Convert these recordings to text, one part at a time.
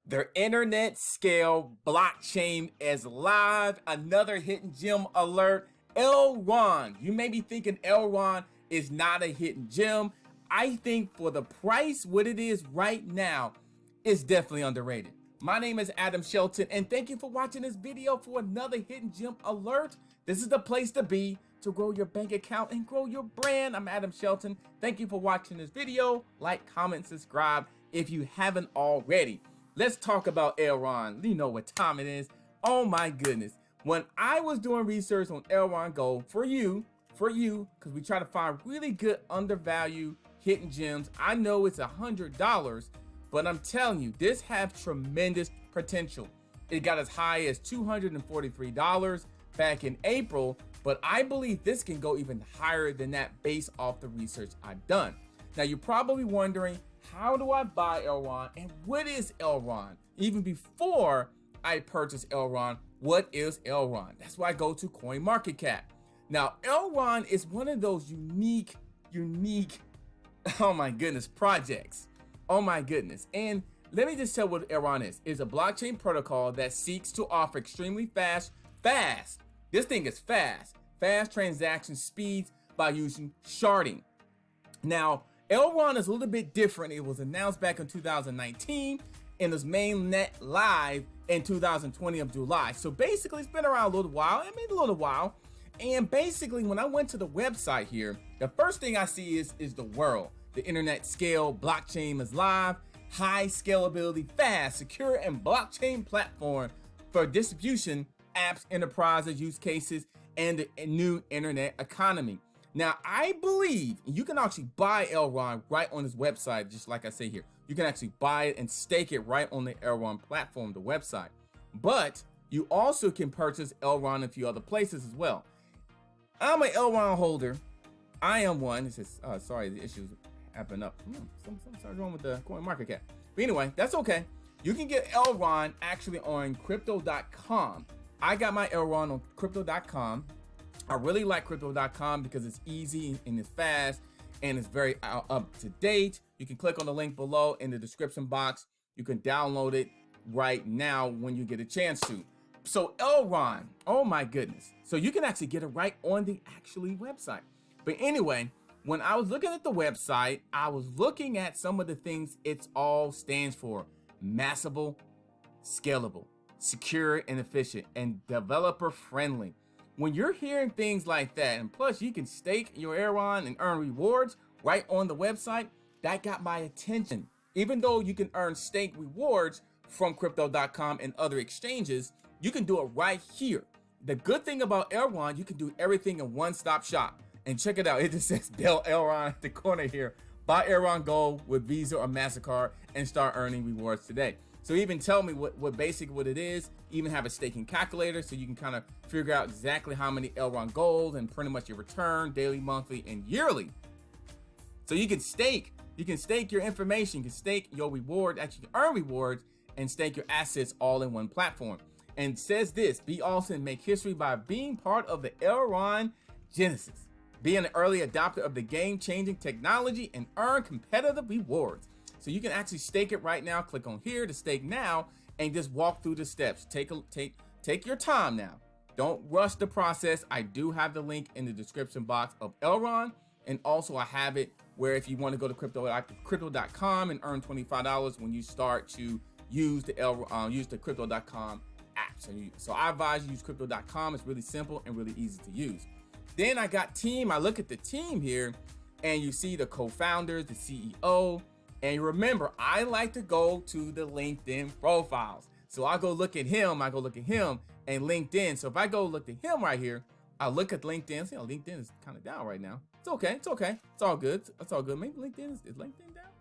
Their internet scale blockchain is live. Another hidden gem alert. Elrond. You may be thinking Elrond is not a hidden gem. I think for the price, what it is right now, it's definitely underrated. My name is Adam Shelton, and thank you for watching this video for another hidden gem alert. This is the place to be to grow your bank account and grow your brand. I'm Adam Shelton. Thank you for watching this video. Like, comment, subscribe if you haven't already. Let's talk about Elrond. You know what time it is. Oh my goodness. When I was doing research on Elrond Gold for you, because we try to find really good undervalued hidden gems. I know it's $100, but I'm telling you, this has tremendous potential. It got as high as $243 back in April, but I believe this can go even higher than that based off the research I've done. Now, you're probably wondering, how do I buy Elrond and what is Elrond? Even before I purchase Elrond, what is Elrond? That's why I go to CoinMarketCap. Now, Elrond is one of those unique, oh my goodness, projects. Oh my goodness. And let me just tell what Elrond is. It's a blockchain protocol that seeks to offer extremely fast, this thing is fast transaction speeds by using sharding. Now, Elrond is a little bit different. It was announced back in 2019 and was mainnet live in 2020 of July. So basically, it's been around a little while. And basically, when I went to the website here, the first thing I see is the world. The internet scale blockchain is live, high scalability, fast, secure, and blockchain platform for distribution, apps, enterprises, use cases, and the new internet economy. Now, I believe you can actually buy Elrond right on this website, just like I say here. You can actually buy it and stake it right on the Elrond platform, the website. But you also can purchase Elrond in a few other places as well. I'm an Elrond holder. I am one. It says, sorry, the issues happen up. Something's wrong with the CoinMarketCap. But anyway, that's okay. You can get Elrond actually on crypto.com. I got my Elrond on crypto.com. I really like crypto.com because it's easy and it's fast and it's very up to date. You can click on the link below in the description box. You can download it right now when you get a chance to. So Elrond, oh my goodness. So you can actually get it right on the actually website. But anyway, when I was looking at the website, I was looking at some of the things it all stands for. Massive, scalable, secure and efficient, and developer friendly. When you're hearing things like that, and plus you can stake your Elrond and earn rewards right on the website, that got my attention. Even though you can earn stake rewards from crypto.com and other exchanges, you can do it right here. The good thing about Elrond, you can do everything in one-stop shop. And check it out, it just says Buy Elrond at the corner here. Buy Elrond Gold with Visa or MasterCard and start earning rewards today. So even tell me what it is, even have a staking calculator so you can kind of figure out exactly how many Elrond Gold and pretty much your return, daily, monthly, and yearly. So you can stake your information, you can stake your reward, actually you can earn rewards and stake your assets all in one platform. And it says this, be awesome and make history by being part of the Elrond Genesis. Be an early adopter of the game-changing technology and earn competitive rewards. So you can actually stake it right now. Click on here to stake now and just walk through the steps. Take your time now. Don't rush the process. I do have the link in the description box of Elrond. And also I have it where if you want to go to crypto.com and earn $25 when you start to use the crypto.com app. So I advise you use crypto.com. It's really simple and really easy to use. Then I got team. I look at the team here and you see the co-founders, the CEO. And remember, I like to go to the LinkedIn profiles. So I go look at him and LinkedIn. So if I go look at him right here, I look at LinkedIn. See how LinkedIn is kind of down right now. It's okay. It's all good. Maybe LinkedIn is LinkedIn down?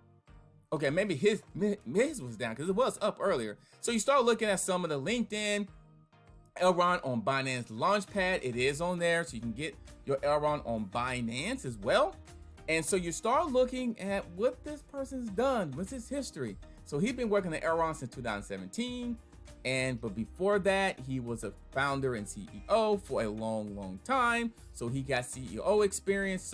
Okay, maybe his was down because it was up earlier. So you start looking at some of the LinkedIn. Elrond on Binance Launchpad. It is on there. So you can get your Elrond on Binance as well. And so you start looking at what this person's done. What's his history? So he's been working at Elrond since 2017. But before that, he was a founder and CEO for a long time. So he got CEO experience,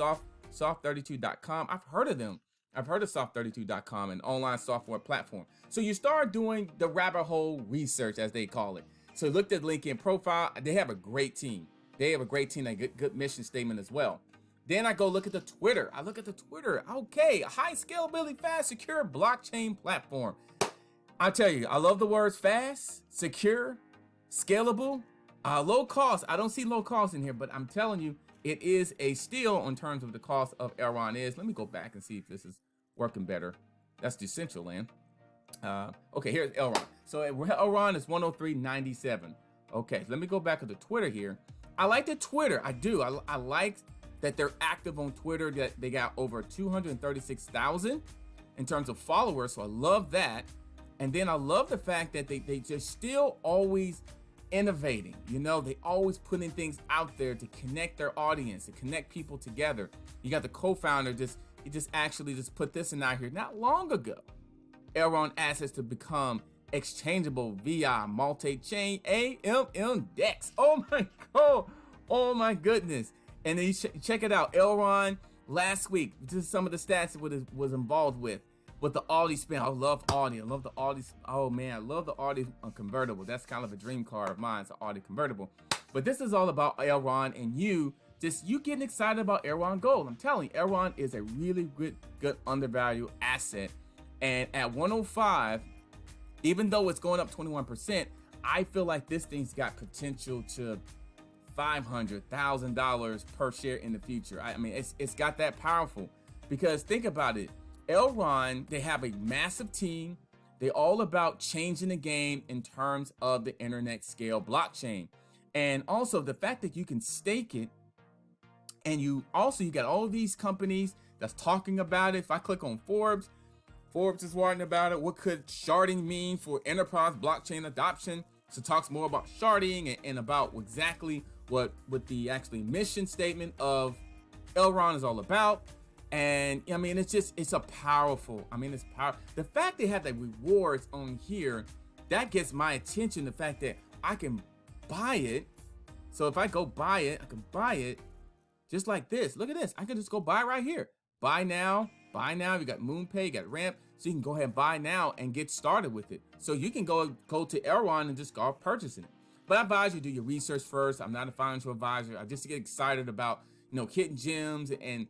soft32.com. I've heard of them. I've heard of soft32.com, an online software platform. So you start doing the rabbit hole research, as they call it. So look at LinkedIn profile. They have a great team. They have a great team, a good mission statement as well. Then I go look at the Twitter. I look at the Twitter. Okay, high scalability, fast, secure blockchain platform. I tell you, I love the words fast, secure, scalable, low cost. I don't see low cost in here, but I'm telling you, it is a steal in terms of the cost of Elrond is. Let me go back and see if this is working better. That's Decentraland. Okay, here's Elrond. So Elrond is 103.97. Okay, let me go back to the Twitter here. I like the Twitter. I do. I like that they're active on Twitter, that they got over 236,000 in terms of followers. So I love that. And then I love the fact that they just still always innovating. You know, they always putting things out there to connect their audience, to connect people together. You got the co-founder, he just actually put this in out here not long ago. Elrond assets to become exchangeable via multi-chain AMM DEX. Oh my God. Oh my goodness. And then you check it out. Elrond last week, this is some of the stats it was involved with the Audi spin. I love Audi. I love the Audi. Oh man, I love the Audi convertible. That's kind of a dream car of mine. It's an Audi convertible. But this is all about Elrond and you getting excited about Elrond Gold. I'm telling you, Elrond is a really good undervalued asset. And at 105, even though it's going up 21%, I feel like this thing's got potential to $500,000 per share in the future. I mean, it's got that powerful, because think about it. Elrond, they have a massive team. They're all about changing the game in terms of the internet scale blockchain. And also the fact that you can stake it, and you got all these companies that's talking about it. If I click on Forbes is writing about it. What could sharding mean for enterprise blockchain adoption? So it talks more about sharding and about exactly what the actually mission statement of Elrond is all about. And I mean, it's a powerful, it's powerful. The fact they have the rewards on here, that gets my attention. The fact that I can buy it. So if I go buy it, I can buy it just like this. Look at this. I can just go buy right here. Buy now. You got MoonPay, you got Ramp. So you can go ahead and buy now and get started with it. So you can go to Elrond and just start purchasing it. But I advise you do your research first. I'm not a financial advisor. I just get excited about, hidden gems and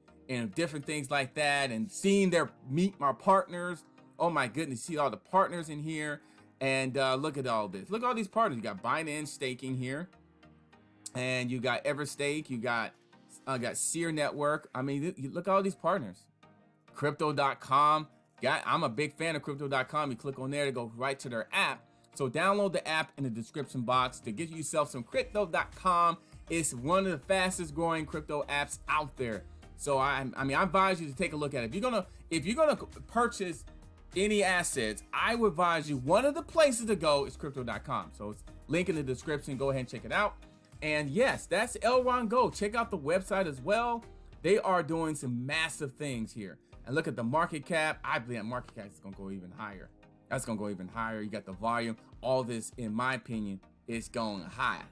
different things like that, and seeing meet my partners. Oh my goodness, see all the partners in here. And look at all this. Look at all these partners. You got Binance staking here, and you got Everstake. You got Seer Network. I mean, look at all these partners. Crypto.com. I'm a big fan of Crypto.com. You click on there to go right to their app. So download the app in the description box to get yourself some Crypto.com. It's one of the fastest growing crypto apps out there. So I advise you to take a look at it. If you're gonna purchase any assets, I would advise you, one of the places to go is Crypto.com. So it's link in the description. Go ahead and check it out. And yes, that's Elrond Gold. Check out the website as well. They are doing some massive things here. And look at the market cap. I believe that market cap is gonna go even higher. That's gonna go even higher. You got the volume. All this, in my opinion, is going high.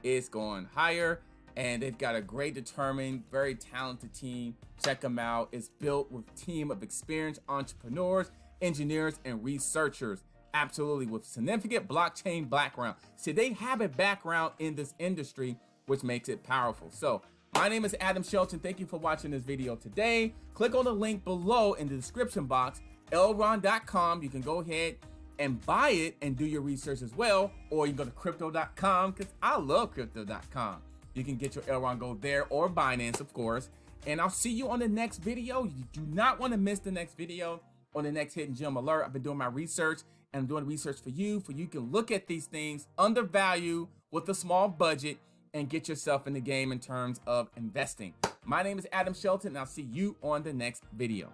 It's going higher. And they've got a great, determined, very talented team. Check them out. It's built with a team of experienced entrepreneurs, engineers, and researchers. Absolutely, with significant blockchain background. See, they have a background in this industry, which makes it powerful. So my name is Adam Shelton. Thank you for watching this video today. Click on the link below in the description box, Elrond.com. You can go ahead and buy it and do your research as well. Or you can go to Crypto.com, because I love Crypto.com. You can get your Elrond Gold there, or Binance, of course. And I'll see you on the next video. You do not want to miss the next video on the next hidden gem alert. I've been doing my research, and I'm doing research for you you can look at these things undervalued with a small budget and get yourself in the game in terms of investing. My name is Adam Shelton, and I'll see you on the next video.